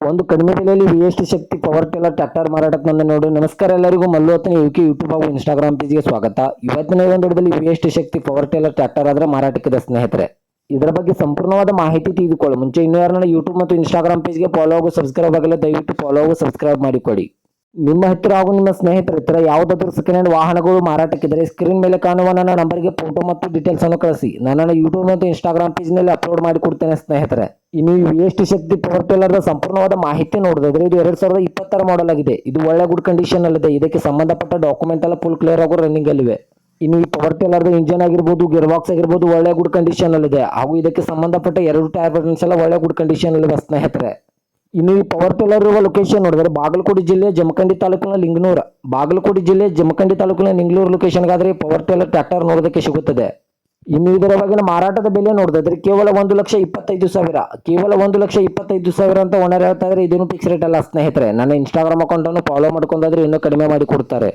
ಒಂದು ಕಡಿಮೆ ಬೆಲೆಯಲ್ಲಿ VST ಶಕ್ತಿ ಪವರ್ ಟಿಲ್ಲರ್ ಟ್ರ್ಯಾಕ್ಟರ್ ಮಾರಾಟಕ್ಕೆ ಬಂದ ನೋಡಿ. ನಮಸ್ಕಾರ ಎಲ್ಲರಿಗೂ, ಮಲ್ಲು ಹತ್ತನೇ ಯೂಟ್ಯೂಬ್ ಹಾಗೂ ಇನ್ಸ್ಟಾಗ್ರಾಮ್ ಪೇಜ್ಗೆ ಸ್ವಾಗತ. ಇವತ್ತಿನ ಒಂದು ವಿಡಿಯೋದಲ್ಲಿ VST ಶಕ್ತಿ ಪವರ್ ಟಿಲ್ಲರ್ ಟ್ರ್ಯಾಕ್ಟರ್ ಆದ್ರೆ ಮಾರಾಟಕ್ಕಿದೆ ಸ್ನೇಹಿತರೆ. ಇದರ ಬಗ್ಗೆ ಸಂಪೂರ್ಣವಾದ ಮಾಹಿತಿ ತಿಳಿದುಕೊಳ್ಳಿ ಮುಂಚೆ ಇನ್ನೂ ಯಾರನ್ನ ಯೂಟ್ಯೂಬ್ ಮತ್ತು ಇನ್ಸ್ಟಾಗ್ರಾಮ್ ಪೇಜ್ಗೆ ಫಾಲೋ ಹಾಗೂ ಸಬ್ಸ್ಕ್ರೈಬ್ ಆಗಲ್ಲ, ದಯವಿಟ್ಟು ಫಾಲೋ ಹಾಗೂ ಸಬ್ಸ್ಕ್ರೈಬ್ ಮಾಡಿಕೊಡಿ. ನಿಮ್ಮ ಹತ್ತಿರ ಹಾಗೂ ನಿಮ್ಮ ಸ್ನೇಹಿತರ ಹತ್ತಿರ ಯಾವುದಾದ್ರೂ ಸೆಕೆಂಡ್ ಹ್ಯಾಂಡ್ ವಾಹನಗಳು ಮಾರಾಟಕ್ಕಿದ್ದರೆ ಸ್ಕ್ರೀನ್ ಮೇಲೆ ಕಾಣುವ ನನ್ನ ನಂಬರ್ಗೆ ಫೋಟೋ ಮತ್ತು ಡೀಟೇಲ್ಸ್ ಅನ್ನು ಕಳಿಸಿ. ನನ್ನ ಯೂಟ್ಯೂಬ್ ಮತ್ತು ಇನ್ಸ್ಟಾಗ್ರಾಮ್ ಪೇಜ್ನಲ್ಲಿ ಅಪ್ಲೋಡ್ ಮಾಡಿ ಕೊಡ್ತೇನೆ ಸ್ನೇಹಿತರೆ. ಇನ್ನು VST ಶಕ್ತಿ ಪವರ್ ಟಿಲ್ಲರ್ದ ಸಂಪೂರ್ಣವಾದ ಮಾಹಿತಿ ನೋಡಿದ್ರೆ ಇದು 2020 ಮಾಡಲ್ ಆಗಿದೆ. ಇದು ಒಳ್ಳೆ ಗುಡ್ ಕಂಡೀಷನ್ ಅಲ್ಲಿದೆ. ಇದಕ್ಕೆ ಸಂಬಂಧಪಟ್ಟ ಡಾಕ್ಯುಮೆಂಟ್ ಎಲ್ಲ ಫುಲ್ ಕ್ಲಿಯರ್ ಆಗೋ ರನ್ನಿಂಗ್ ಅಲ್ಲಿವೆ. ಇನ್ನು ಈ ಪವರ್ ಟಿಲ್ಲರ್ದ ಇಂಜಿನ್ ಆಗಿರ್ಬೋದು, ಗೇರ್ ಬಾಕ್ಸ್ ಆಗಿರ್ಬೋದು ಒಳ್ಳೆ ಗುಡ್ ಕಂಡೀಷನ್ ಅಲ್ಲಿದೆ. ಹಾಗೂ ಇದಕ್ಕೆ ಸಂಬಂಧಪಟ್ಟ 2 ಟೈರ್ ಬಟನ್ಸ್ ಎಲ್ಲ ಒಳ್ಳೆ ಗುಡ್ ಕಂಡೀಷನ್ ಅಲ್ಲಿವೆ ಸ್ನೇಹಿತರೆ. ಇನ್ನು ಈ ಪವರ್ ಟಿಲ್ಲರ್ ಇರುವ ಲೊಕೇಶನ್ ನೋಡಿದ್ರೆ ಬಾಗಲಕೋಟೆ ಜಿಲ್ಲೆ ಜಮಖಂಡಿ ತಾಲೂಕಿನ ಲಿಂಗನೂರು. ಬಾಗಲಕೋಟೆ ಜಿಲ್ಲೆ ಜಮಖಂಡಿ ತಾಲೂಕಿನ ಲಿಂಗನೂರು ಲೊಕೇಶನ್ಗಾದ್ರೆ ಪವರ್ ಟಿಲ್ಲರ್ ಟ್ರ್ಯಾಕ್ಟರ್ ನೋಡೋದಕ್ಕೆ ಸಿಗುತ್ತದೆ. ಇನ್ನು ಇದರ ಬಗೆನ ಮಾರಾಟದ ಬೆಲೆ ನೋಡಿದ್ರೆ ಕೇವಲ 1,25,000, ಕೇವಲ 1,25,000 ಅಂತ ಓನರ್ ಹೇಳ್ತಾ ಇದ್ರೆ. ಇದೇನು ಫಿಕ್ಸ್ ರೇಟ್ ಅಲ್ಲ ಸ್ನೇಹಿತರೆ. ನನ್ನ ಇನ್ಸ್ಟಾಗ್ರಾಮ್ ಅಕೌಂಟ್ ಅನ್ನು ಫಾಲೋ ಮಾಡ್ಕೊಂಡ್ರೆ ಇನ್ನೂ ಕಡಿಮೆ ಮಾಡಿ ಕೊಡ್ತಾರೆ.